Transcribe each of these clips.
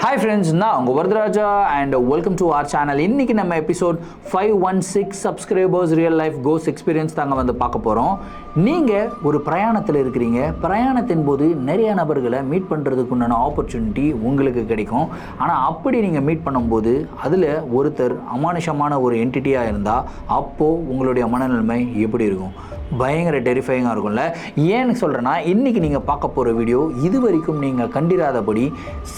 Hi friends, நான் உங்கள் Varadaraja and welcome to our channel. இன்னைக்கு நம்ம episode 516 subscribers real life ghost experience தாங்க வந்து பார்க்க போகிறோம். நீங்கள் ஒரு பிரயாணத்தில் இருக்கிறீங்க, பிரயாணத்தின் போது நிறைய நபர்களை மீட் பண்ணுறதுக்கு உண்டான ஆப்பர்ச்சுனிட்டி உங்களுக்கு கிடைக்கும். ஆனால் அப்படி நீங்கள் மீட் பண்ணும்போது அதில் ஒருத்தர் அமானுஷமான ஒரு என்டிட்டியாக இருந்தால் அப்போது உங்களுடைய மனநிலைமை எப்படி இருக்கும்? பயங்கர டெரிஃபைங்காக இருக்கும்ல. ஏன்னு சொல்கிறேன்னா இன்றைக்கி நீங்கள் பார்க்க போகிற வீடியோ இது வரைக்கும் நீங்கள் கண்டிராதபடி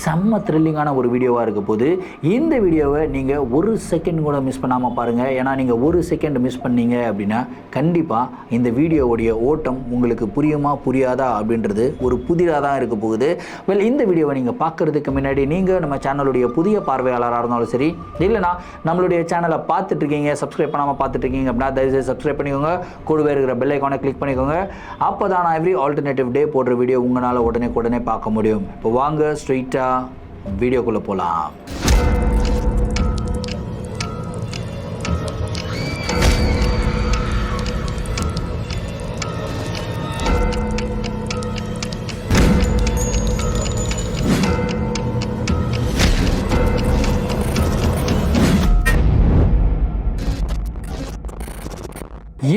செம்ம த்ரில்லிங்கான ஒரு வீடியோவாக இருக்க போது. இந்த வீடியோவை நீங்கள் ஒரு செகண்ட் கூட மிஸ் பண்ணாமல் பாருங்கள். ஏன்னா நீங்கள் ஒரு செகண்ட் மிஸ் பண்ணீங்க அப்படின்னா கண்டிப்பாக இந்த வீடியோவுடைய ஓட்டம் உங்களுக்கு புரியுமா புரியாதா அப்படின்றது ஒரு புதிராக தான் இருக்க போகுது. இந்த வீடியோவை நீங்கள் பார்க்குறதுக்கு முன்னாடி நீங்கள் நம்ம சேனலுடைய புதிய பார்வையாளராக இருந்தாலும் சரி, இல்லைனா நம்மளுடைய சேனலை பார்த்துட்ருக்கீங்க சப்ஸ்கிரைப் பண்ணாமல் பார்த்துட்ருக்கீங்க அப்படின்னா தயவுசெய்து சப்ஸ்கிரைப் பண்ணிக்கோங்க. கூடவே இருக்கிற பெல் ஐக்கானை கிளிக் பண்ணிக்கோங்க. அப்போ தான் நான் எவ்ரி ஆல்டர்னேட்டிவ் டே போடுற வீடியோ உங்களால் உடனே பார்க்க முடியும். இப்போ வாங்க ஸ்ட்ரெயிட்டாக வீடியோக்குள்ளே போகலாம்.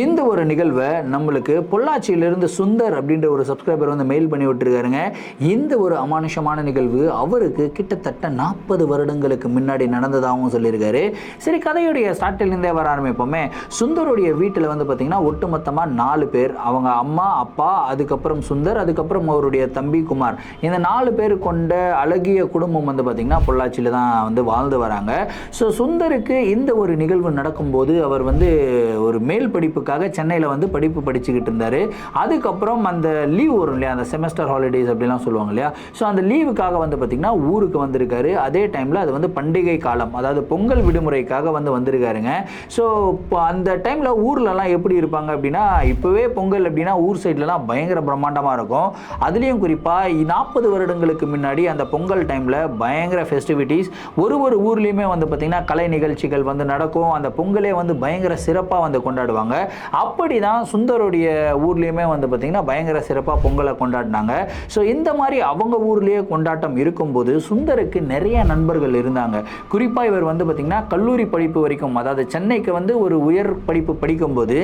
இந்த ஒரு நிகழ்வை நம்மளுக்கு பொள்ளாச்சியிலிருந்து சுந்தர் அப்படின்ற ஒரு சப்ஸ்கிரைபர் வந்து மெயில் பண்ணி விட்டுருக்காருங்க. இந்த ஒரு அமானுஷமான நிகழ்வு அவருக்கு கிட்டத்தட்ட 40 வருடங்களுக்கு முன்னாடி நடந்ததாகவும் சொல்லியிருக்காரு. சரி, கதையுடைய ஸ்டார்டிலிருந்தே வர ஆரம்பிப்போமே. சுந்தருடைய வீட்டில் வந்து பார்த்திங்கன்னா ஒட்டுமொத்தமாக 4 பேர். அவங்க அம்மா, அப்பா, அதுக்கப்புறம் சுந்தர், அதுக்கப்புறம் அவருடைய தம்பி குமார். இந்த 4 பேர் கொண்ட அழகிய குடும்பம் வந்து பார்த்திங்கன்னா பொள்ளாச்சியில் தான் வந்து வாழ்ந்து வராங்க. ஸோ சுந்தருக்கு இந்த ஒரு நிகழ்வு நடக்கும்போது அவர் வந்து ஒரு மேல் படிப்புக்காக சென்னையில் வந்து படிப்பு படிச்சுக்கிட்டு இருந்தார். அதுக்கப்புறம் அந்த லீவ் வரும் இல்லையா, அந்த செமஸ்டர் ஹாலிடேஸ் அப்படிலாம் சொல்லுவாங்க இல்லையா. ஸோ அந்த லீவுக்காக வந்து பார்த்திங்கன்னா ஊருக்கு வந்திருக்காரு. அதே டைமில் அது வந்து பண்டிகை காலம், அதாவது பொங்கல் விடுமுறைக்காக வந்து வந்திருக்காருங்க. ஸோ இப்போ அந்த டைமில் ஊர்லலாம் எப்படி இருப்பாங்க அப்படின்னா, இப்போவே பொங்கல் அப்படின்னா ஊர் சைட்லலாம் பயங்கர பிரம்மாண்டமாக இருக்கும். அதுலேயும் குறிப்பாக 40 வருடங்களுக்கு முன்னாடி அந்த பொங்கல் டைமில் பயங்கர ஃபெஸ்டிவிட்டிஸ் ஒரு ஊர்லேயுமே வந்து பார்த்திங்கன்னா கலை நிகழ்ச்சிகள் வந்து நடக்கும். அந்த பொங்கலே வந்து பயங்கர சிறப்பாக வந்து கொண்டாடுவாங்க. அப்படி தான் சுந்தருடைய ஊர்லேயுமே வந்து பார்த்திங்கன்னா பயங்கர சிறப்பாக பொங்கலை கொண்டாடினாங்க. ஸோ இந்த மாதிரி அவங்க ஊர்லேயே கொண்டாட்டம் இருக்கும்போது சுந்தருக்கு நிறைய நண்பர்கள் இருந்தாங்க. குறிப்பாக இவர் வந்து பார்த்திங்கன்னா கல்லூரி படிப்பு வரைக்கும், அதாவது சென்னைக்கு வந்து ஒரு உயர் படிப்பு படிக்கும்போது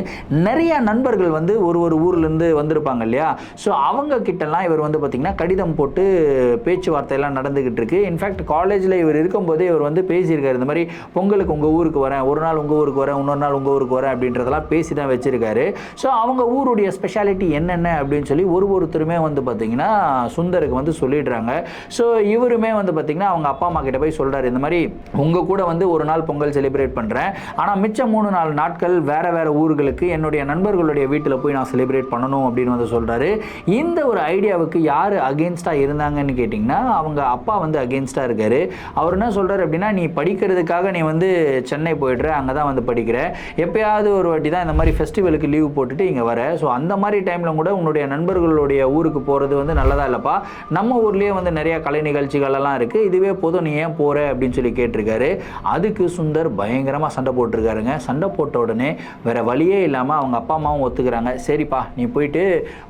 நிறைய நண்பர்கள் வந்து ஒரு ஊர்லேருந்து வந்திருப்பாங்க இல்லையா. ஸோ அவங்க கிட்டலாம் இவர் வந்து பார்த்திங்கன்னா கடிதம் போட்டு பேச்சுவார்த்தையெல்லாம் நடந்துக்கிட்டு இருக்கு. இன்ஃபேக்ட் காலேஜில் இவர் இருக்கும்போதே இவர் வந்து பேசியிருக்காரு, இந்த மாதிரி பொங்கலுக்கு உங்கள் ஊருக்கு வரேன், ஒரு நாள் உங்கள் ஊருக்கு வரேன், இன்னொரு நாள் உங்கள் ஊருக்கு வரேன் அப்படின்றதெல்லாம் பேசி தான் வச்சிருக்காரு. ஸோ அவங்க ஊருடைய ஸ்பெஷாலிட்டி என்னென்ன அப்படின்னு சொல்லி ஒருத்தருமே வந்து பார்த்தீங்கன்னா சுந்தருக்கு வந்து சொல்லிடுறாங்க. ஸோ இவருமே வந்து பார்த்தீங்கன்னா அவங்க அப்பா அம்மா கிட்ட போய் சொல்கிறாரு, இந்த மாதிரி உங்கள் கூட வந்து ஒரு நாள் பொங்கல் செலிப்ரேட் பண்ணுறேன், ஆனால் மிச்சம் 3-4 நாட்கள் வேறு ஊர்களுக்கு என்னுடைய நண்பர்களுடைய வீட்டில் போய் நான் செலிப்ரேட் பண்ணணும் அப்படின்னு வந்து சொல்கிறாரு. இந்த ஒரு ஐடியாவுக்கு யார் அகெயின்ஸ்டாக இருந்தாங்கன்னு கேட்டிங்கன்னா அவங்க அப்பா வந்து அகெயின்ஸ்டாக இருக்கார். அவர் என்ன சொல்கிறார் அப்படின்னா, நீ படிக்கிறதுக்காக நீ வந்து சென்னை போய்ட்ற, அங்கே தான் வந்து படிக்கிற, எப்பயாவது ஒரு வாட்டி தான் இந்த மாதிரி ஃபெஸ்டிவலுக்கு லீவ் போட்டுட்டு இங்கே வர. ஸோ அந்த மாதிரி டைமில் கூட உன்னுடைய நண்பர்களுடைய ஊருக்கு போகிறது வந்து நல்லதா இல்லைப்பா, நம்ம ஊர்லேயே வந்து நிறைய கலை நிகழ்ச்சிகளெல்லாம் இருக்குது, இதுவே போதும், நீ ஏன் போகிற அப்படின்னு சொல்லி கேட்டிருக்காரு. அதுக்கு சுந்தர் பயங்கரமாக சண்டை போட்டிருக்காருங்க. சண்டை போட்ட உடனே வேறு வழியே இல்லாமல் அவங்க அப்பா அம்மாவும் ஒத்துக்கிறாங்க. சரிப்பா நீ போயிட்டு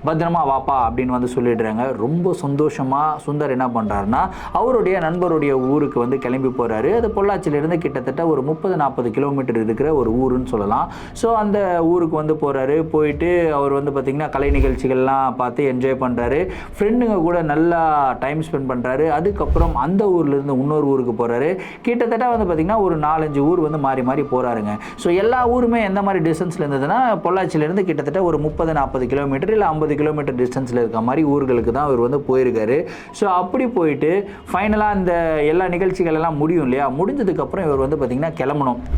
பத்திரமா வாப்பா அப்படின்னு வந்து சொல்லிடுறாங்க. ரொம்ப சந்தோஷமாக சுந்தர் என்ன பண்ணுறாருன்னா அவருடைய நண்பருடைய ஊருக்கு வந்து கிளம்பி போகிறாரு. அது பொள்ளாச்சியிலேருந்து கிட்டத்தட்ட ஒரு 30-40 கிலோமீட்டர் இருக்கிற ஒரு ஊருன்னு சொல்லலாம். ஸோ அந்த ஊருக்கு வந்து போகிறாரு. போயிட்டு அவர் வந்து பார்த்திங்கன்னா கலை நிகழ்ச்சிகள்லாம் பார்த்து என்ஜாய் பண்ணுறாரு. ஃப்ரெண்டுங்க கூட நல்லா டைம் ஸ்பெண்ட் பண்ணுறாரு. அதுக்கப்புறம் அந்த ஊர்லேருந்து இன்னொரு ஊருக்கு போகிறாரு. கிட்டத்தட்ட வந்து பார்த்திங்கன்னா ஒரு 4-5 ஊர் வந்து மாறி போகிறாருங்க. ஸோ எல்லா ஊருமே எந்த மாதிரி டிஸ்டன்ஸில் இருந்ததுன்னா பொள்ளாச்சியிலேருந்து கிட்டத்தட்ட ஒரு 30-40 கிலோமீட்டர் இல்லை 50 கிலோமீட்டர் டிஸ்டன்ஸில் இருக்க மாதிரி ஊர்களுக்கு தான் அவர் வந்து போயிருக்காரு. ஸோ அப்படி போயிட்டு ஃபைனலாக அந்த எல்லா நிகழ்ச்சிகள் எல்லாம் முடியும் இல்லையா, முடிஞ்சதுக்கப்புறம் இவர் வந்து பார்த்திங்கன்னா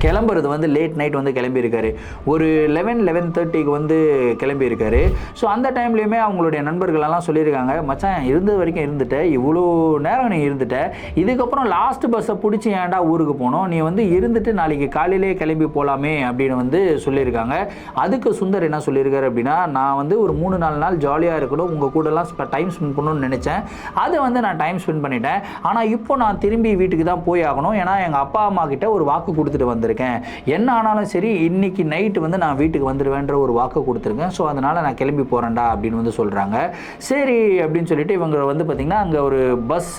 கிளம்புறது வந்து லேட் நைட் வந்து கிளம்பியிருக்காரு. ஒரு 11-11:30க்கு வந்து கிளம்பியிருக்காரு. ஸோ அந்த டைம்லேயுமே அவங்களுடைய நண்பர்களெல்லாம் சொல்லியிருக்காங்க, மச்சான் இருந்தது வரைக்கும் இருந்துட்ட, இவ்வளோ நேரம் நீ இருந்துட்ட, இதுக்கப்புறம் லாஸ்ட் பஸ்ஸை பிடிச்சி ஏன்டா ஊருக்கு போனோம், நீ வந்து இருந்துட்டு நாளைக்கு காலையிலே கிளம்பி போகலாமே அப்படின்னு வந்து சொல்லியிருக்காங்க. அதுக்கு சுந்தர் என்ன சொல்லியிருக்காரு அப்படின்னா, நான் வந்து ஒரு 3-4 நாள் ஜாலியாக இருக்கணும், உங்கள் கூடலாம் டைம் ஸ்பெண்ட் பண்ணணும்னு நினச்சேன், அதை வந்து நான் டைம் ஸ்பெண்ட் பண்ணிட்டேன், ஆனால் இப்போ நான் திரும்பி வீட்டுக்கு தான் போய் ஆகணும், ஏன்னா எங்கள் அப்பா அம்மா கிட்ட ஒரு வாக்கு கொடுத்துட்டு வந்திருக்கேன், என்ன ஆனாலும் சரி இன்னைக்கு நைட்டு வந்து நான் வீட்டுக்கு வந்துடுவேன்ற ஒரு வாக்கு கொடுத்துருக்கேன், ஸோ அதனால் நான் கிளம்பி போகிறேன்டா அப்படின்னு வந்து சொல்கிறாங்க. சரி அப்படின்னு சொல்லிட்டு இவங்க வந்து பார்த்திங்கன்னா அங்கே ஒரு பஸ்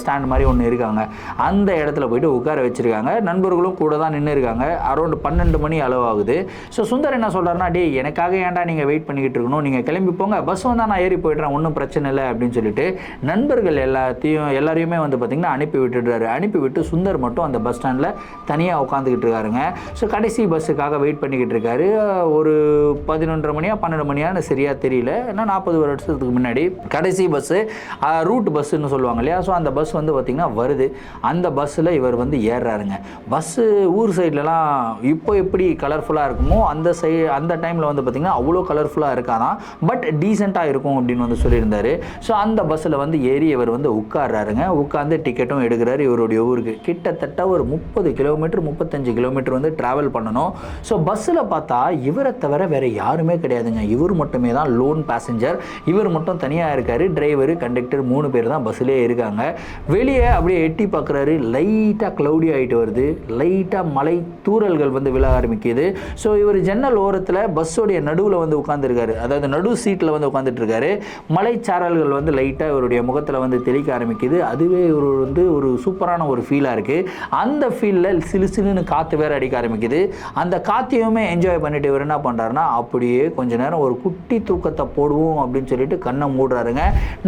ஸ்டாண்ட் மாதிரி ஒன்று இருக்காங்க, அந்த இடத்துல போயிட்டு உட்கார வச்சுருக்காங்க. நண்பர்களும் கூட தான் நின்று இருக்காங்க. அரௌண்ட் 12 மணி அளவு ஆகுது. ஸோ சுந்தர் என்ன சொல்கிறாருன்னா, டே எனக்காக ஏன்டா நீங்கள் வெயிட் பண்ணிக்கிட்டு இருக்கணும், நீங்கள் கிளம்பி போங்க, பஸ் வந்தால் நான் ஏறி போய்ட்றேன், ஒன்றும் பிரச்சனை இல்லை அப்படின்னு சொல்லிட்டு நண்பர்கள் எல்லாரையுமே வந்து பார்த்திங்கன்னா அனுப்பி விட்டுடுறாரு. அனுப்பிவிட்டு சுந்தர் மட்டும் அந்த பஸ் ஸ்டாண்டில் தனியாக உட்காந்துக்கிட்டு இருக்காருங்க. ஸோ கடைசி பஸ்ஸுக்காக வெயிட் பண்ணிக்கிட்டு இருக்காரு. ஒரு 11:30 மணியா 12 மணியான்னு சரியாக தெரியல, ஏன்னா 40 வருஷத்துக்கு முன்னாடி கடைசி பஸ்ஸு ரூட் பஸ்ஸுன்னு சொல்லுவாங்க இல்லையா, ஸோ அந்த பஸ் வந்து பார்த்திங்கன்னா வருது. அந்த பஸ்ஸில் இவர் வந்து ஏறுறாருங்க. பஸ்ஸு ஊர் சைட்லலாம் இப்போ எப்படி கலர்ஃபுல்லாக இருக்குமோ அந்த டைமில் வந்து பார்த்திங்கன்னா அவ்வளோ கலர்ஃபுல்லாக இருக்காதான், பட் டீசெண்டாக இருக்கும் அப்படின்னு வந்து சொல்லியிருந்தார். ஸோ அந்த பஸ்ஸில் வந்து ஏறி இவர் வந்து உட்கார்றாருங்க. உட்காந்து டிக்கெட்டும் எடுக்கிறாரு. இவருடைய ஊருக்கு கிட்டத்தட்ட ஒரு 30 கிலோமீட்டர் 35 கிலோமீட்டர் வந்து ட்ராவல் பண்ணணும். ஸோ பஸ்ஸில் பார்த்தா இவரை தவிர வேறு யாருமே கிடையாதுங்க. இவர் மட்டுமே தான் லோன் பேசஞ்சர். இவர் மட்டும் தனியாக இருக்கார். டிரைவரு கண்டக்டர் 3 பேர் தான் பஸ்ஸிலே இருக்காங்க. வெளியே அப்படியே எட்டி பார்க்குறாரு. லைட்டாக க்ளவுடி ஆகிட்டு வருது. லைட்டாக மழை தூறல்கள் வந்து விழ ஆரம்பிக்குது. ஸோ இவர் ஜன்னல் ஓரத்தில் பஸ்ஸோடைய நடுவில் வந்து உட்காந்துருக்காரு, அதாவது நடு சீட்டில் வந்து உட்காந்துட்டு இருக்காரு. மலைச்சாரல்கள் வந்து லைட்டாக இவருடைய முகத்தில் வந்து தெளிக்க ஆரம்பிக்குது. அதுவே இவர் வந்து ஒரு சூப்பரான ஒரு ஃபீலாக இருக்குது. அந்த ஃபீலில் சிலுன்னு காற்று வேறு அடிக்க ஆரம்பிக்குது. அந்த காற்றையுமே என்ஜாய் பண்ணிட்டு இவர் என்ன பண்ணுறாருன்னா, அப்படியே கொஞ்ச நேரம் ஒரு குட்டி தூக்கத்தை போடுவோம் அப்படின்னு சொல்லிட்டு கண்ணை மூடுறாருங்க.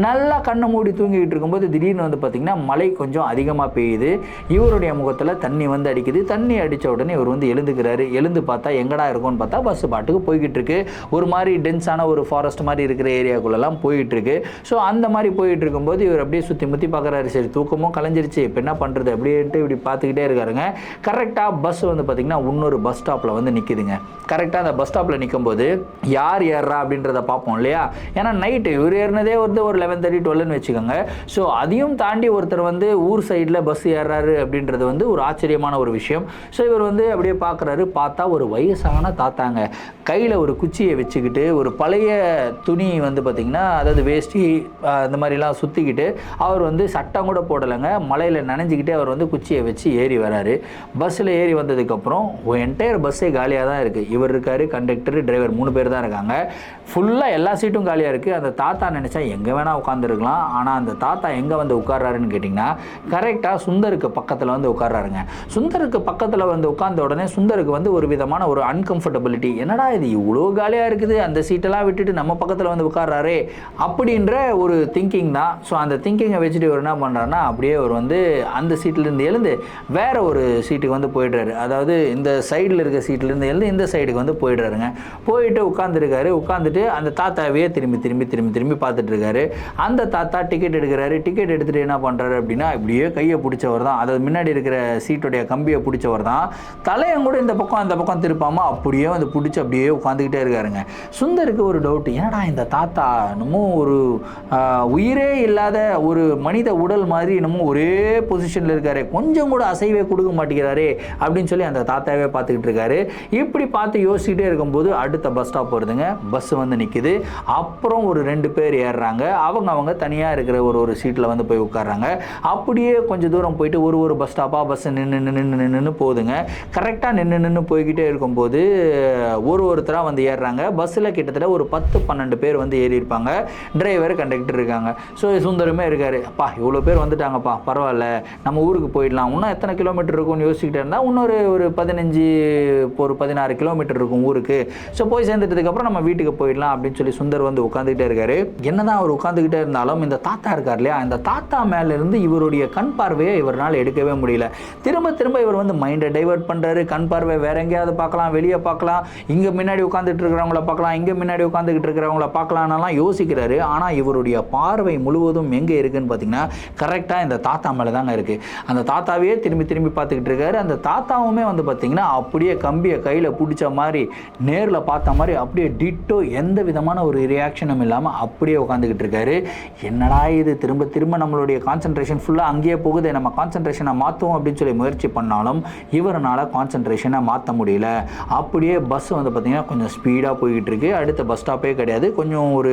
நல்லா கண்ணை மூடி தூங்கிக்கிட்டு இருக்கும்போது திடீர்னு வந்து பார்த்திங்கன்னா மழை கொஞ்சம் அதிகமாக பெய்யுது. இவருடைய முகத்தில் தண்ணி வந்து அடிக்குது. தண்ணி அடித்த உடனே இவர் வந்து எழுந்துக்கிறாரு. எழுந்து பார்த்தா எங்கடா இருக்கும்னு பார்த்தா பஸ் பாட்டுக்கு போய்கிட்டு இருக்கு. ஒரு மாதிரி டென்ஸான ஒரு ஃபாரஸ்ட் மாதிரி இருக்கிற ஏரியாக்குள்ளெல்லாம் போயிட்டு இருக்கு. ஸோ அந்த மாதிரி போயிட்டு இருக்கும்போது இவர் அப்படியே சுற்றி முற்றி பார்க்குறாரு. சரி தூக்கமும் கலைஞ்சிருச்சு, இப்போ என்ன பண்ணுறது அப்படின்ட்டு இப்படி பார்த்துக்கிட்டே இருக்காருங்க. கரெக்டாக பஸ் வந்து பார்த்திங்கன்னா இன்னொரு பஸ் ஸ்டாப்பில் வந்து நிற்கிதுங்க. கரெக்டாக அந்த பஸ் ஸ்டாப்பில் நிற்கும்போது யார் ஏறுறா அப்படின்றத பார்ப்போம் இல்லையா, ஏன்னா நைட்டு இவர் ஏறினதே வந்து ஒரு 11:30 12ன்னு வச்சுக்கோங்க. ஸோ அதையும் தாண்டி ஒருத்தர் வந்து ஊர் சைடில் பஸ் ஏறுறாரு அப்படின்றது வந்து ஒரு ஆச்சரியமான ஒரு விஷயம். ஸோ இவர் வந்து அப்படியே பார்க்குறாரு. பார்த்தா ஒரு வயசான தாத்தாங்க, கையில் ஒரு குச்சியை வச்சுக்கிட்டு ஒரு பழைய துணி வந்து பார்த்திங்கன்னா, அதாவது வேஷ்டி அந்த மாதிரிலாம் சுற்றிக்கிட்டு அவர் வந்து சட்டம் கூட போடலைங்க, மலையில் நனைஞ்சிக்கிட்டே அவர் வந்து குச்சியை வச்சு ஏறி வராரு. பஸ்ஸில் ஏறி வந்ததுக்கப்புறம் என்டையர் பஸ்ஸே காலியாக தான் இருக்குது. இவர் இருக்கார், கண்டக்டர், டிரைவர் 3 பேர் தான் இருக்காங்க. ஃபுல்லாக எல்லா சீட்டும் காலியாக இருக்குது. அந்த தாத்தா நினச்சா எங்கே வேணால் உட்காந்துருக்கலாம். ஆனால் அந்த தாத்தா எங்கே வந்து உட்கார்றாருன்னு கேட்டிங்கன்னா, கரெக்டாக சுந்தருக்கு பக்கத்தில் வந்து உட்கார்றாருங்க. சுந்தருக்கு பக்கத்தில் வந்து உட்கார்ந்த உடனே சுந்தருக்கு வந்து ஒரு விதமான ஒரு அன்கம்ஃபர்டபிலிட்டி, என்னடா இது இவ்வளோ காலியாக இருக்குது, அந்த சீட்டெல்லாம் விட்டுட்டு நம்ம பக்கத்தில் வந்து உட்கார்றாரே அப்படின்ற ஒரு திங்கிங் தான். ஸோ அந்த திங்கிங்கை வச்சுட்டு இவர் என்ன பண்ணுறாருன்னா, அப்படியே அவர் வந்து அந்த சீட்டிலேருந்து எழுந்து வேறு ஒரு சீட்டுக்கு வந்து போயிடுறாரு. அதாவது இந்த சைடில் இருக்க சீட்லேருந்து எழுந்து இந்த சைடுக்கு வந்து போயிடுறாருங்க. போயிட்டு உட்காந்துருக்காரு. உட்காந்துட்டு அந்த தாத்தாவையே திரும்பி பார்த்துட்டு இருக்காரு. அந்த தாத்தா டிக்கெட் எடுக்கிறாரு. டிக்கெட் எடுத்துகிட்டு என்ன பண்ணுறாரு அப்படின்னா, இப்படியே கையை பிடிச்சவர் தான், அதாவது முன்னாடி இருக்கிற சீட்டுடைய கம்பியை பிடிச்சவர் தான். தலையும் கூட இந்த பக்கம் அந்த பக்கம் திருப்பாமல் அப்படியே வந்து பிடிச்சி அப்படியே உட்காந்துக்கிட்டே இருக்காருங்க. சுந்தருக்கு ஒரு டவுட், ஏன்னா இந்த தாத்தா இன்னமும் ஒரு உயிரே இல்லாத ஒரு மனித உடல் மாதிரி இன்னமும் ஒரே பொசிஷனில் இருக்காரு, கொஞ்சம் கூட அசைவே கொடுக்க மாட்டேங்கிறாரே அப்படின்னு சொல்லி அந்த தாத்தாவே பார்த்துக்கிட்டு இருக்காரு. இப்படி பார்த்து யோசிச்சுட்டே இருக்கும்போது அடுத்த பஸ் ஸ்டாப் வருதுங்க. பஸ் வந்து நிற்குது. அப்புறம் ஒரு 2 பேர் ஏறுறாங்க. அவங்க தனியாக இருக்கிற ஒரு சீட்டில் வந்து போய் உட்கார்றாங்க. அப்படியே கொஞ்சம் தூரம் போயிட்டு ஒரு பஸ் ஸ்டாப்பாக பஸ் நின்று போகுதுங்க. கரெக்டாக நின்று போய்கிட்டே இருக்கும்போது ஒருத்தராக வந்து ஏறுறாங்க. பஸ்ஸில் கிட்டத்தட்ட ஒரு 10-12 பேர் வந்து ஏறி இருப்பாங்க. டிரைவர், கண்டக்டர் இருக்காங்க. ஸோ சுந்தரமே இருக்காரு. அப்பா இவ்வளோ பேர் வந்துட்டாங்கப்பா, பரவாயில்ல, நம்ம ஊருக்கு போயிடலாம். இன்னும் எத்தனை கிலோமீட்டர் இருக்கும்னு யோசிச்சுக்கிட்டே இருந்தால் இன்னொரு 16 கிலோமீட்டர் இருக்கும் ஊருக்கு. ஸோ போய் சேர்ந்துட்டதுக்கப்புறம் நம்ம வீட்டுக்கு போயிடலாம் அப்படின்னு சொல்லி சுந்தர் வந்து உட்காந்துக்கிட்டே இருக்காரு. என்னதான் அவர் உட்காந்துக்கிட்டே இருந்தாலும் இந்த தாத்தா இருக்கார் இல்லையா, இந்த தாத்தா மேலேருந்து இவருடைய கண் பார்வையை இவரால் எடுக்கவே முடியல. திரும்ப இவர் வந்து மைண்டை டைவர்ட் பண்ணுறாரு. கண் பார்வை வேற எங்கேயாவது பார்க்கலாம், வெளியே பார்க்கலாம், இங்கே முன்னாடி உட்காந்துட்டு இருக்கிறவங்கள பார்க்கலாம், இங்கே முன்னாடி உட்காந்துக்கிட்டு இருக்கிறவங்கள பார்க்கலாம்லாம் யோசிக்கிறாரு. ஆனால் இவருடைய பார்வை முழுவதும் எங்கே இருக்குன்னு பார்த்தீங்கன்னா, கரெக்டாக இந்த தாத்தா மேலே தாங்க இருக்குது. அந்த தாத்தாவையே திரும்பி பார்த்துக்கிட்டு இருக்காரு. அந்த தாத்தாவுமே வந்து பார்த்தீங்கன்னா அப்படியே கம்பியை கையில் பிடிச்ச மாதிரி, நேரில் பார்த்த மாதிரி அப்படியே டிட்டோ, எந்த விதமான ஒரு ரியாக்ஷனும் இல்லாமல் அப்படியே உட்காந்துக்கிட்டு இருக்காரு. என்னடா இது, திரும்ப நம்மளுடைய கான்சன்ட்ரேஷன் ஃபுல்லாக அங்கேயே போகுது, நம்ம கான்சன்ட்ரேஷனை மாற்றுவோம் அப்படின்னு சொல்லி முயற்சி பண்ணாலும் இவரால் கான்சன்ட்ரேஷனை மாற்ற முடியல. அப்படியே பஸ் வந்து பார்த்திங்கன்னா கொஞ்சம் ஸ்பீடாக போய்கிட்டு இருக்கு. அடுத்த பஸ் ஸ்டாப்பே கிடையாது. கொஞ்சம் ஒரு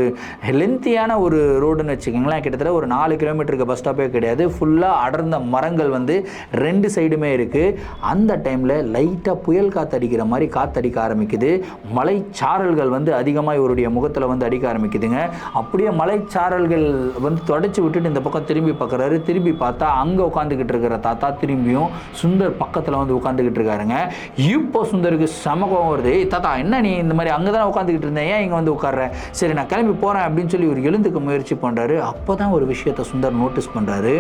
லென்த்தியான ஒரு ரோடுன்னு வச்சுக்கோங்களேன். கிட்டத்தட்ட ஒரு 4 கிலோமீட்டருக்கு பஸ் ஸ்டாப்பே கிடையாது. ஃபுல்லாக அடர்ந்த மரங்கள் வந்து 2 சைடுமே இருக்குது. அந்த டைமில் லைட்டாக புயல் காற்றடிக்கிற மாதிரி காற்றடிக்க ஆரம்பிக்குது. மலைச்சாரல்கள் வந்து அதிகமாக இவருடைய முகத்தில் வந்து அடிக்க ஆரம்பிக்குதுங்க. அப்படியே மலைச்சாரல்கள் வந்து தொடச்சி விட்டுட்டு இந்த பக்கம் திரும்பி பார்க்குறாரு. திரும்பி பார்த்தா அங்கே உட்காந்துக்கிட்டு இருக்கிற தாத்தா திரும்பியும் சுந்தர் பக்கத்தில் வந்து உட்காந்துக்கிட்டு இருக்காருங்க. இப்போ சுந்தருக்கு செம கோவம் வருது. தாத்தா என்ன நீ இந்த மாதிரி அங்கே தானே உட்காந்துக்கிட்டு இருந்தேன், ஏன் இங்கே வந்து உட்கார்ற, சரி நான் கிளம்பி போகிறேன் அப்படின்னு சொல்லி இவர் எழுந்துக்க முயற்சி பண்ணுறாரு. அப்போ தான் ஒரு விஷயத்தை சுந்தர் நோட்டீஸ் பண்ணுறாரு.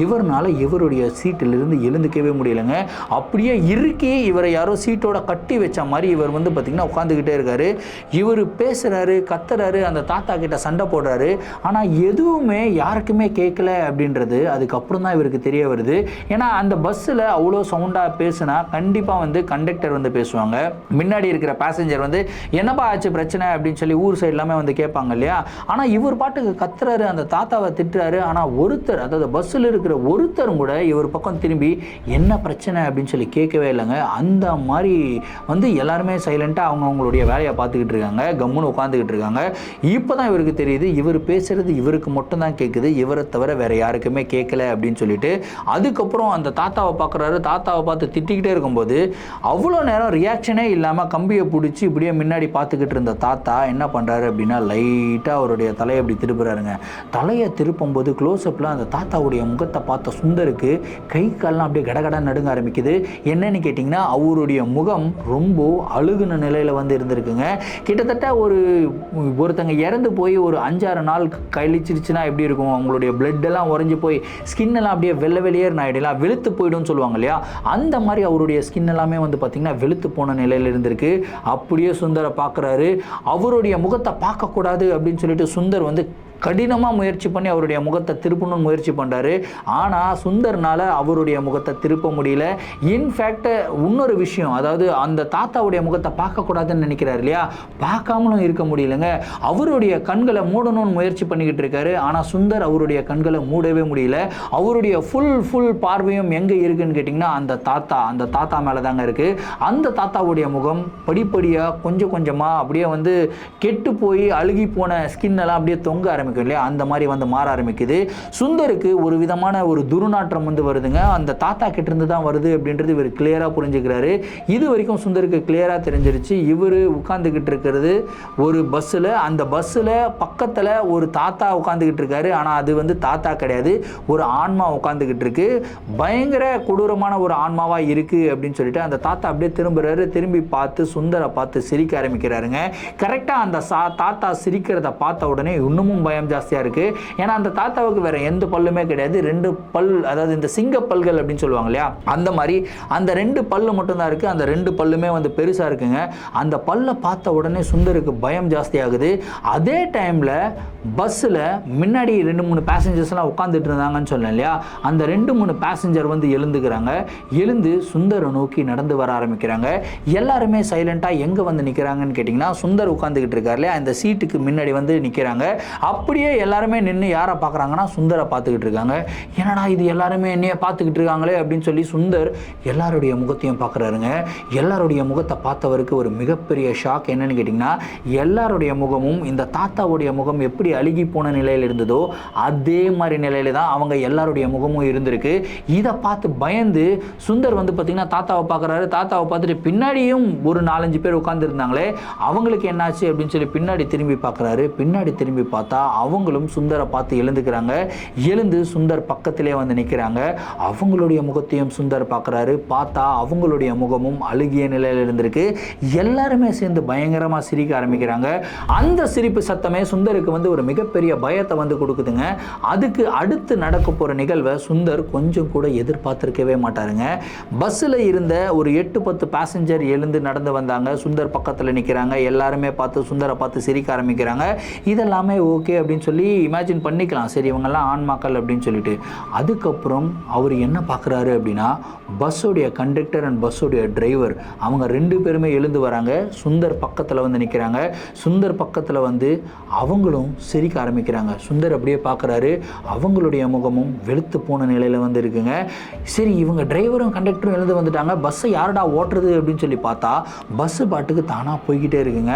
இவர்னால இவருடைய சீட்டிலிருந்து எழுந்துக்கவே முடியலைங்க. அப்படியே இறுக்கி இவரை யாரோ சீட்டோட கட்டி வச்ச மாதிரி இவர் வந்து பார்த்திங்கன்னா உட்காந்துக்கிட்டே இருக்காரு. இவர் பேசுகிறாரு, கத்துறாரு, அந்த தாத்தா கிட்ட சண்டை போடுறாரு. ஆனால் எதுவுமே யாருக்குமே கேட்கல அப்படின்றது அதுக்கப்புறம் தான் இவருக்கு தெரிய வருது. ஏன்னா அந்த பஸ்ஸில் அவ்வளோ சவுண்டாக பேசுனா கண்டிப்பாக வந்து கண்டக்டர் வந்து பேசுவாங்க. முன்னாடி இருக்கிற பேசஞ்சர் வந்து என்னப்பா ஆச்சு பிரச்சனை அப்படின்னு சொல்லி ஊர் சைடு எல்லாமே வந்து கேட்பாங்க இல்லையா. ஆனால் இவர் பாட்டுக்கு கத்துறாரு, அந்த தாத்தாவை திட்டுறாரு. ஆனால் ஒருத்தர், அதாவது பஸ்ஸில் இருக்கிற ஒருத்தரும் கூட இவர் பக்கம் திரும்பி என்ன பிரச்சனை அப்படின்னு சொல்லி கேட்கவே இல்லைங்க. அந்த மாதிரி வந்து எல்லாருமே சைலண்ட்டாக அவங்களுடைய வேலையை பார்த்துக்கிட்டு இருக்காங்க, கம்முன்னு உட்காந்துக்கிட்டு இருக்காங்க. இப்போ தான் இவருக்கு தெரியுது இவர் பேசுறது இவருக்கு மட்டும்தான் கேட்குது, இவரை தவிர வேற யாருக்குமே கேட்கல அப்படின்னு சொல்லிட்டு. அதுக்கப்புறம் அந்த தாத்தாவை பார்க்குறாரு. தாத்தாவை பார்த்து திட்டிக்கிட்டே இருக்கும்போது அவ்வளோ நேரம் ரியாக்ஷனே இல்லாமல் கம்பியை பிடிச்சி இப்படியே முன்னாடி பார்த்துக்கிட்டு இருந்த தாத்தா என்ன பண்ணுறாரு அப்படின்னா லைட்டாக அவருடைய தலையை அப்படி திருப்புறாருங்க. தலையை திருப்பும்போது க்ளோஸ்அப்பில் அந்த தாத்தாவுடைய முகத்தை பார்த்த சுந்தருக்கு கை கால்லாம் அப்படியே கடகட நடுங்க ஆரம்பிக்குது. என்னன்னு கேட்டிங்கன்னா அவருடைய முகம் ரொம்ப அழுகுன நிலையில் வந்து இருந்திருக்குங்க. கிட்டத்தட்ட ஒருத்தங்க இறந்து போய் ஒரு 5-6 நாள் கழிச்சிருச்சுன்னா எப்படி இருக்கும், அவங்களுடைய பிளட் எல்லாம் உறைஞ்சி போய் ஸ்கின் எல்லாம் அப்படியே வெளியேறின ஆகிடலாம், வெளுத்து போய்டும் சொல்லுவாங்க இல்லையா. அந்த மாதிரி அவருடைய ஸ்கின் எல்லாமே வந்து பார்த்திங்கன்னா வெளுத்து போன நிலையில் இருந்திருக்கு. அப்படியே சுந்தரை பார்க்குறாரு. அவருடைய முகத்தை பார்க்கக்கூடாது அப்படின்னு சொல்லிட்டு சுந்தர் வந்து கடினமாக முயற்சி பண்ணி அவருடைய முகத்தை திருப்பணும்னு முயற்சி பண்ணுறாரு. ஆனால் சுந்தர்னால் அவருடைய முகத்தை திருப்ப முடியல. இன்ஃபேக்ட் இன்னொரு விஷயம், அதாவது அந்த தாத்தாவுடைய முகத்தை பார்க்கக்கூடாதுன்னு நினைக்கிறாரு இல்லையா, பார்க்காமலும் இருக்க முடியலங்க. அவருடைய கண்களை மூடணும்னு முயற்சி பண்ணிக்கிட்டு இருக்காரு. ஆனால் சுந்தர் அவருடைய கண்களை மூடவே முடியல. அவருடைய ஃபுல் பார்வையும் எங்கே இருக்குன்னு கேட்டிங்கன்னா அந்த தாத்தா மேலே தாங்க இருக்குது. அந்த தாத்தாவுடைய முகம் படிப்படியாக கொஞ்சம் கொஞ்சமாக அப்படியே வந்து கெட்டு போய் அழுகி போன ஸ்கின் எல்லாம் அப்படியே தொங்க ஆரம்பிக்கும் இல்லையா, அந்த மாதிரி வந்து மாற ஆரம்பிக்குது. சுந்தருக்கு ஒரு விதமான ஒரு துர்நாற்றம் வந்து வருதுங்க. அந்த தாத்தா கிட்ட இருந்து தான் வருது அப்படின்றது இவர் கிளியரா புரிஞ்சுக்கிறாரு. இது வரைக்கும் சுந்தருக்கு கிளியரா தெரிஞ்சிருச்சு. இவர் உட்கார்ந்துகிட்டு இருக்கிறது ஒரு பஸ்ஸில், அந்த பஸ்ஸில் பக்கத்தில் ஒரு தாத்தா உட்காந்துக்கிட்டு இருக்காரு. ஆனால் அது வந்து தாத்தா கிடையாது, ஒரு ஆன்மா உட்காந்துக்கிட்டு இருக்கு. பயங்கர கொடூரமான ஒரு ஆன்மாவா இருக்கு அப்படின்னு சொல்லிட்டு அந்த தாத்தா அப்படியே திரும்புறாரு. திரும்பி பார்த்து சுந்தரை பார்த்து சிரிக்க ஆரம்பிக்கிறாருங்க. கரெக்டா அந்த தாத்தா சிரிக்கிறத பார்த்த உடனே இன்னமும் பயம் ஜாஸ்தியா இருக்கு. ஏன்னா அந்த தாத்தாவுக்கு வேற எந்த பல்லுமே கிடையாது. 2 பல், அதாவது இந்த சிங்க பல்கள் அப்படின்னு சொல்லுவாங்க இல்லையா, அந்த மாதிரி அந்த 2 பல்லு மட்டும்தான் இருக்கு. அந்த 2 பல்லுமே வந்து பெருசா இருக்குங்க. அந்த பல்லை பார்த்த உடனே சுந்தருக்கு பயம் ஜாஸ்தி ஆகுது. அதே டைம்ல பஸ்ஸில் முன்னாடி 2-3 பேசஞ்சர்ஸ்லாம் உட்காந்துட்டு இருந்தாங்கன்னு சொன்னேன் இல்லையா, அந்த 2-3 பேசஞ்சர் வந்து எழுந்துக்கிறாங்க. எழுந்து சுந்தரை நோக்கி நடந்து வர ஆரம்பிக்கிறாங்க. எல்லாருமே சைலண்டாக எங்கே வந்து நிற்கிறாங்கன்னு கேட்டிங்கன்னா சுந்தர் உட்காந்துக்கிட்டு இருக்காரு இல்லையா, அந்த சீட்டுக்கு முன்னாடி வந்து நிற்கிறாங்க. அப்படியே எல்லாருமே நின்று யாரை பார்க்குறாங்கன்னா சுந்தரை பார்த்துக்கிட்டு இருக்காங்க. என்னடா இது எல்லாருமே என்னைய பார்த்துக்கிட்டு இருக்காங்களே அப்படின்னு சொல்லி சுந்தர் எல்லாருடைய முகத்தையும் பார்க்குறாருங்க. எல்லாருடைய முகத்தை பார்த்தவருக்கு ஒரு மிகப்பெரிய ஷாக். என்னன்னு கேட்டிங்கன்னா எல்லாருடைய முகமும் இந்த தாத்தாவுடைய முகம் எப்படி அழுகி போன நிலையில் இருந்ததோ அதே மாதிரி நிலையில தான் அவங்க எல்லாருடைய முகமும் இருந்திருக்கு. இதை பார்த்து பயந்து சுந்தர் வந்து பார்த்திங்கன்னா தாத்தாவை பார்க்குறாரு. தாத்தாவை பார்த்துட்டு பின்னாடியும் ஒரு 4-5 பேர் உட்காந்துருந்தாங்களே அவங்களுக்கு என்னாச்சு அப்படின்னு சொல்லி பின்னாடி திரும்பி பார்க்குறாரு. பின்னாடி திரும்பி பார்த்தா அவங்களும் சுந்தரை பார்த்து எழுந்துக்கிறாங்க. எழுந்து சுந்தர் பக்கத்திலே வந்து நிற்கிறாங்க. அவங்களுடைய முகத்தையும் சுந்தர் பார்க்குறாரு. பார்த்தா அவங்களுடைய முகமும் அழுகிய நிலையில் இருந்திருக்கு. எல்லாருமே சேர்ந்து பயங்கரமாக சிரிக்க ஆரம்பிக்கிறாங்க. அந்த சிரிப்பு சத்தமே சுந்தருக்கு வந்து ஒரு மிகப்பெரிய பயத்தை வந்து கொடுக்குதுங்க. அதுக்கு அடுத்து நடக்க போகிற நிகழ்வை சுந்தர் கொஞ்சம் கூட எதிர்பார்த்திருக்கவே மாட்டாருங்க. பஸ்ஸில் இருந்த ஒரு 8-10 பேசஞ்சர் எழுந்து நடந்து வந்தாங்க. சுந்தர் பக்கத்தில் நிற்கிறாங்க. எல்லாருமே பார்த்து சுந்தரை பார்த்து சிரிக்க ஆரம்பிக்கிறாங்க. இதெல்லாமே ஓகே அப்படின்னு சொல்லி இமேஜின் பண்ணிக்கலாம், சரி இவங்கெல்லாம் ஆன்மாக்கள் அப்படின்னு சொல்லிட்டு. அதுக்கப்புறம் அவர் என்ன பார்க்குறாரு அப்படின்னா பஸ்ஸோடைய கண்டக்டர் அண்ட் பஸ்ஸோடைய டிரைவர் அவங்க 2 பேருமே எழுந்து வராங்க. சுந்தர் பக்கத்தில் வந்து நிற்கிறாங்க. சுந்தர் பக்கத்தில் வந்து அவங்களும் சிரிக்க ஆரம்பிக்கிறாங்க. சுந்தர் அப்படியே பார்க்குறாரு. அவங்களுடைய முகமும் வெளுத்து போன நிலையில் வந்து இருக்குங்க. சரி இவங்க டிரைவரும் கண்டக்டரும் எழுந்து வந்துட்டாங்க, பஸ்ஸை யாரடா ஓட்டுறது அப்படின்னு சொல்லி பார்த்தா பஸ்ஸு பாட்டுக்கு தானாக போய்கிட்டே இருக்குங்க.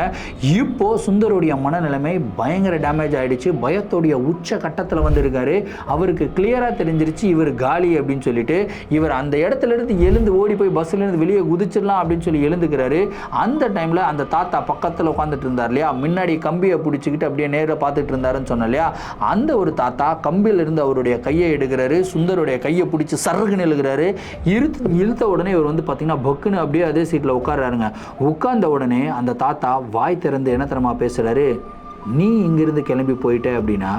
இப்போ சுந்தருடைய மனநிலைமை பயங்கர டேமேஜ் ஆகிடுச்சு. ஆயிடுச்சு. பயத்தோடைய உச்ச கட்டத்தில் வந்திருக்காரு. அவருக்கு கிளியராக தெரிஞ்சிருச்சு இவர் காலி அப்படின்னு சொல்லிட்டு இவர் அந்த இடத்துல இருந்து எழுந்து ஓடி போய் பஸ்ல இருந்து வெளியே குதிச்சிடலாம் அப்படின்னு சொல்லி எழுந்துக்கிறாரு. அந்த டைம்ல அந்த தாத்தா பக்கத்தில் உட்காந்துட்டு இருந்தார் இல்லையா, முன்னாடி கம்பியை பிடிச்சிக்கிட்டு அப்படியே நேராக பார்த்துட்டு இருந்தாருன்னு சொன்ன இல்லையா, அந்த ஒரு தாத்தா கம்பியில இருந்து அவருடைய கையை எடுக்கிறாரு. சுந்தருடைய கையை பிடிச்சி சருகுன்னு எழுகிறாரு. இழுத்த உடனே இவர் வந்து பார்த்தீங்கன்னா பக்குன்னு அப்படியே அதே சீட்டில் உட்கார்றாருங்க. உட்கார்ந்த உடனே அந்த தாத்தா வாய் திறந்து என்ன தரமா பேசுகிறாரு, நீ இங்கிருந்து கிளம்பி போயிட்ட அப்படின்னா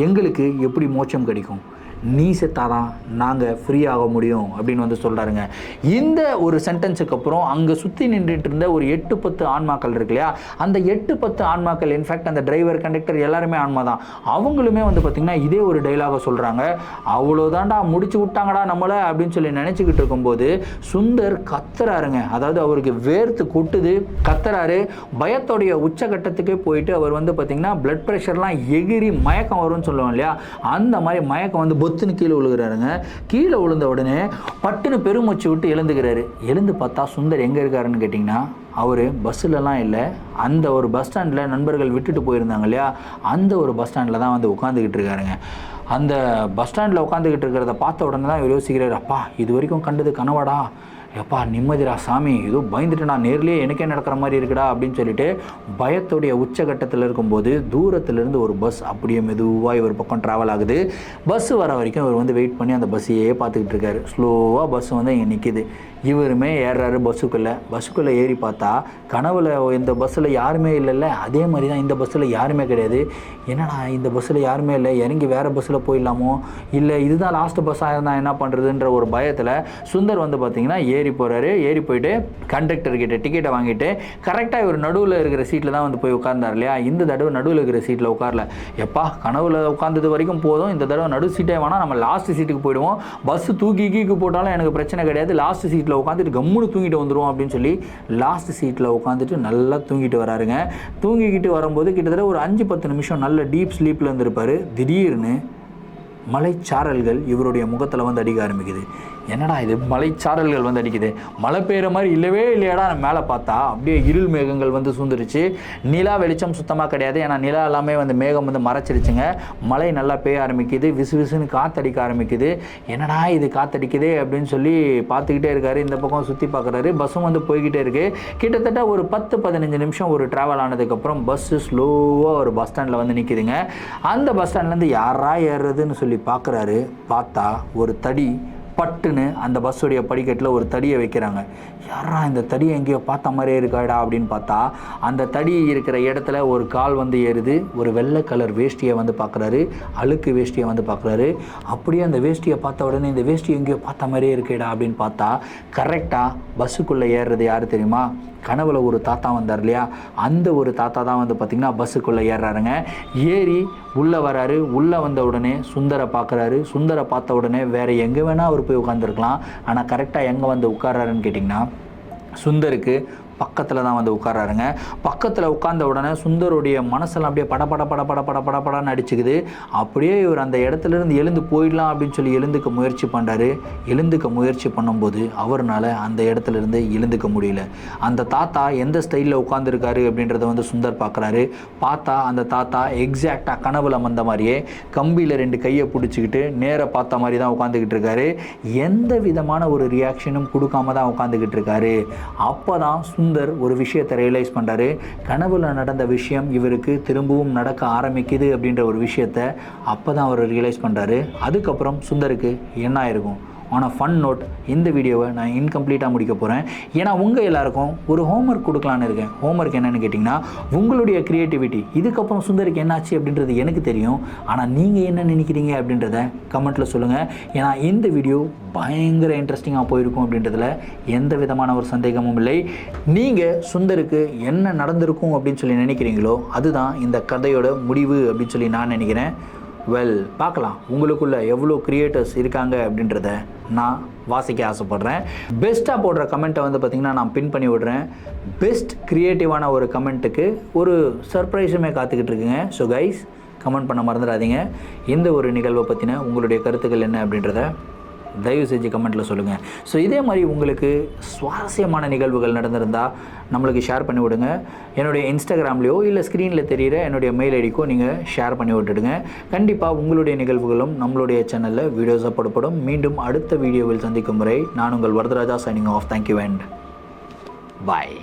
எங்களுக்கு எப்படி மோட்சம் கிடைக்கும்? நீ செத்தாதான் நாங்கள் ஃப்ரீ ஆக முடியும் அப்படின்னு வந்து சொல்கிறாருங்க. இந்த ஒரு சென்டென்ஸுக்கு அப்புறம் அங்கே சுற்றி நின்றுட்டு இருந்த ஒரு 8-10 ஆன்மாக்கள் இருக்கு இல்லையா, அந்த 8-10 ஆன்மாக்கள், இன்ஃபேக்ட் அந்த டிரைவர் கண்டக்டர் எல்லாருமே ஆன்மா தான், அவங்களுமே வந்து பார்த்திங்கன்னா இதே ஒரு டைலாக சொல்கிறாங்க. அவ்வளோதாண்டா முடிச்சு விட்டாங்கடா நம்மளை அப்படின்னு சொல்லி நினச்சிக்கிட்டு இருக்கும்போது சுந்தர் கத்துறாருங்க. அதாவது அவருக்கு வேர்த்து கொட்டுது, கத்துறாரு. பயத்தோடைய உச்சகட்டத்துக்கே போயிட்டு அவர் வந்து பார்த்திங்கன்னா பிளட் ப்ரெஷர்லாம் எகிரி மயக்கம் வரும்னு சொல்லுவோம் இல்லையா, அந்த மாதிரி மயக்கம் வந்து பொத்துன்னு கீழே விழுகிறாருங்க. கீழே விழுந்த உடனே பட்டுன்னு பெருமூச்சு விட்டு எழுந்துக்கிறாரு. எழுந்து பார்த்தா சுந்தர் எங்கே இருக்காருன்னு கேட்டிங்கன்னா, அவர் பஸ்ஸுலலாம் இல்லை, அந்த ஒரு பஸ் ஸ்டாண்டில் நண்பர்கள் விட்டுட்டு போயிருந்தாங்க இல்லையா, அந்த ஒரு பஸ் ஸ்டாண்டில் தான் வந்து உட்காந்துக்கிட்டு இருக்காருங்க. அந்த பஸ் ஸ்டாண்டில் உட்காந்துக்கிட்டு இருக்கிறத பார்த்த உடனே தான் இவர் யோசிக்கிறார், அப்பா இது வரைக்கும் கண்டது கனவாடா, எப்பா நிம்மதிடா சாமி, ஏதோ பயந்துட்டு நான் நேர்லேயே எனக்கே நடக்கிற மாதிரி இருக்குடா அப்படின்னு சொல்லிட்டு பயத்தோடைய உச்சகட்டத்தில் இருக்கும்போது தூரத்துலேருந்து ஒரு பஸ் அப்படியே மெதுவாக இவர் பக்கம் ட்ராவல் ஆகுது. பஸ்ஸு வர வரைக்கும் இவர் வந்து வெயிட் பண்ணி அந்த பஸ்ஸையே பார்த்துக்கிட்டு இருக்காரு. ஸ்லோவாக பஸ் வந்து இங்கே நிற்கிது. இவருமே ஏறுறாரு பஸ்ஸுக்குள்ளே ஏறி பார்த்தா கனவுல இந்த பஸ்ஸில் யாருமே இல்லைல்ல, அதே மாதிரி தான் இந்த பஸ்ஸில் யாருமே கிடையாது. என்னடா இந்த பஸ்ஸில் யாருமே இல்லை, இறங்கி வேறு பஸ்ஸில் போயிடலாமோ, இல்லை இதுதான் லாஸ்ட் பஸ்ஸாக இருந்தால் என்ன பண்ணுறதுன்ற ஒரு பயத்தில் சுந்தர் வந்து பார்த்திங்கன்னா ஏறி போகிறாரு. ஏறி போயிட்டு கண்டக்டர்கிட்ட டிக்கெட்டை வாங்கிட்டு கரெக்டாக இவர் நடுவில் இருக்கிற சீட்டில் தான் வந்து போய் உட்கார்ந்தார் இல்லையா. இந்த தடவை நடுவில் இருக்கிற சீட்டில் உட்காரல. எப்பா கனவுல உட்காந்தது வரைக்கும் போதும், இந்த தடவை நடு சீட்டே வேணால் நம்ம லாஸ்ட் சீட்டுக்கு போயிடுவோம், பஸ்ஸு தூக்கி போட்டாலும் எனக்கு பிரச்சனை கிடையாது, லாஸ்ட் சீட்டில் உட்காந்துட்டு கம்முன்னு தூங்கிட்டு வந்துடுவோம் அப்படின்னு சொல்லி லாஸ்ட் சீட்டில் உட்காந்துட்டு நல்லா தூங்கிட்டு வராருங்க. தூங்கிக்கிட்டு வரும்போது கிட்டத்தட்ட ஒரு 5-10 நிமிஷம் நல்ல டீப் ஸ்லீப்பில் இருந்திருப்பார். திடீர்னு மலைச்சாரல்கள் இவருடைய முகத்தில் வந்து அடிக்க ஆரம்பிக்குது. என்னடா இது மலைச்சாரல்கள் வந்து அடிக்குது, மழை பெய்கிற மாதிரி இல்லவே இல்லையாடா. மேலே பார்த்தா அப்படியே இருள் மேகங்கள் வந்து சூழ்ந்துருச்சு. நிலா வெளிச்சம் சுத்தமாக கிடையாது, ஏன்னா நிலா எல்லாமே வந்து மேகம் வந்து மறைச்சிருச்சுங்க. மழை நல்லா பெய்ய ஆரம்பிக்குது, விசுவிசுன்னு காற்றடிக்க ஆரம்பிக்குது. என்னடா இது காற்றடிக்குதே அப்படின்னு சொல்லி பார்த்துக்கிட்டே இருக்காரு. இந்த பக்கம் சுற்றி பார்க்குறாரு. பஸ்ஸும் வந்து போய்கிட்டே இருக்குது. கிட்டத்தட்ட ஒரு 10-15 நிமிஷம் ஒரு ட்ராவல் ஆனதுக்கப்புறம் பஸ்ஸு ஸ்லோவாக ஒரு பஸ் ஸ்டாண்டில் வந்து நிற்கிதுங்க. அந்த பஸ் ஸ்டாண்ட்லேருந்து யாரா ஏறுறதுன்னு சொல்லி பார்க்குறாரு. பார்த்தா ஒரு தடி பட்டுன்னு அந்த பஸ்ஸுடைய படிக்கட்டில் ஒரு தடியை வைக்கிறாங்க. யாரா இந்த தடியை எங்கேயோ பார்த்த மாதிரியே இருக்காடா அப்படின்னு பார்த்தா அந்த தடி இருக்கிற இடத்துல ஒரு கால் வந்து ஏறுது. ஒரு வெள்ளை கலர் வேஷ்டியை வந்து பார்க்குறாரு, அழுக்கு வேஷ்டியை வந்து பார்க்குறாரு. அப்படியே அந்த வேஷ்டியை பார்த்த உடனே இந்த வேஷ்டி எங்கேயோ பார்த்த மாதிரியே இருக்கேடா அப்படின்னு பார்த்தா கரெக்டாக பஸ்ஸுக்குள்ளே ஏறுறது யார் தெரியுமா? கனவுல ஒரு தாத்தா வந்தார் இல்லையா, அந்த ஒரு தாத்தா தான் வந்து பார்த்திங்கன்னா பஸ்ஸுக்குள்ளே ஏறுறாருங்க. ஏறி உள்ளே வராரு. உள்ளே வந்த உடனே சுந்தரை பார்க்குறாரு. சுந்தரை பார்த்த உடனே வேறு எங்கே வேணால் அவர் போய் உட்காந்துருக்கலாம், ஆனால் கரெக்டாக எங்கே வந்து உட்கார்றாருன்னு கேட்டிங்கன்னா சுந்தருக்கு பக்கத்தில் தான் வந்து உட்காராருங்க. பக்கத்தில் உட்கார்ந்த உடனே சுந்தருடைய மனசெல்லாம் அப்படியே படப்படன்னு அடிச்சுக்குது. அப்படியே இவர் அந்த இடத்துலேருந்து எழுந்து போயிடலாம் அப்படின்னு சொல்லி எழுந்துக்க முயற்சி பண்ணுறாரு. எழுந்துக்க முயற்சி பண்ணும்போது அவர்னால் அந்த இடத்துலேருந்து எழுந்துக்க முடியல. அந்த தாத்தா எந்த ஸ்டைலில் உட்காந்துருக்காரு அப்படின்றத வந்து சுந்தர் பார்க்குறாரு. பார்த்தா அந்த தாத்தா எக்ஸாக்டாக கனவுல வந்த மாதிரியே கம்பியில் 2 கையை பிடிச்சிக்கிட்டு நேராக பார்த்த மாதிரி தான் உட்காந்துக்கிட்டு இருக்காரு. எந்த விதமான ஒரு ரியாக்ஷனும் கொடுக்காம தான் உட்காந்துக்கிட்டு இருக்காரு. அப்போ தான் சுந்தர் ஒரு விஷயத்தை ரியலைஸ் பண்ணுறாரு. கனவுல நடந்த விஷயம் இவருக்கு திரும்பவும் நடக்க ஆரம்பிக்குது அப்படின்ற ஒரு விஷயத்தை அப்போ தான் அவர் ரியலைஸ் பண்ணுறாரு. அதுக்கப்புறம் சுந்தருக்கு என்ன ஆயிருக்கும்? ஆனால் ஃபன் நோட், இந்த வீடியோவை நான் இன்கம்ப்ளீட்டாக முடிக்க போகிறேன். ஏன்னா உங்கள் எல்லாருக்கும் ஒரு ஹோம்ஒர்க் கொடுக்கலான்னு இருக்கேன். ஹோம்ஒர்க் என்னென்னு கேட்டிங்கன்னா, உங்களுடைய க்ரியேட்டிவிட்டி இதுக்கப்புறம் சுந்தருக்கு என்னாச்சு அப்படின்றது எனக்கு தெரியும், ஆனால் நீங்கள் என்ன நினைக்கிறீங்க அப்படின்றத கமெண்ட்டில் சொல்லுங்கள். ஏன்னா இந்த வீடியோ பயங்கர இன்ட்ரெஸ்டிங்காக போயிருக்கும் அப்படின்றதுல எந்த விதமான ஒரு சந்தேகமும் இல்லை. நீங்கள் சுந்தருக்கு என்ன நடந்திருக்கும் அப்படின்னு சொல்லி நினைக்கிறீங்களோ அதுதான் இந்த கதையோட முடிவு அப்படின்னு சொல்லி நான் நினைக்கிறேன். பார்க்கலாம் உங்களுக்குள்ள எவ்வளோ கிரியேட்டர்ஸ் இருக்காங்க அப்படின்றத நான் வாசிக்க ஆசைப்பட்றேன். பெஸ்ட்டாக போடுற கமெண்ட்டை வந்து பார்த்திங்கன்னா நான் பின் பண்ணி விடுறேன். பெஸ்ட் க்ரியேட்டிவான ஒரு கமெண்ட்டுக்கு ஒரு சர்ப்ரைஸுமே காத்துக்கிட்டு இருக்குங்க. ஸோ கைஸ், கமெண்ட் பண்ண மறந்துடாதீங்க. இந்த ஒரு நிகழ்வை பற்றின உங்களுடைய கருத்துக்கள் என்ன அப்படின்றத தயவு செஞ்சு கமெண்ட்டில் சொல்லுங்கள். ஸோ இதே மாதிரி உங்களுக்கு சுவாரஸ்யமான நிகழ்வுகள் நடந்திருந்தால் நம்மளுக்கு ஷேர் பண்ணி விடுங்க. என்னுடைய இன்ஸ்டாகிராம்லேயோ இல்லை ஸ்க்ரீனில் தெரிகிற என்னுடைய மெயில் ஐடிக்கோ நீங்கள் ஷேர் பண்ணி விட்டுடுங்க. கண்டிப்பாக உங்களுடைய நிகழ்வுகளும் நம்மளுடைய சேனலில் வீடியோஸாக போடப்படும். மீண்டும் அடுத்த வீடியோவில் சந்திக்கும் முறை நான் உங்கள் Varadaraja signing off. Thank you and bye.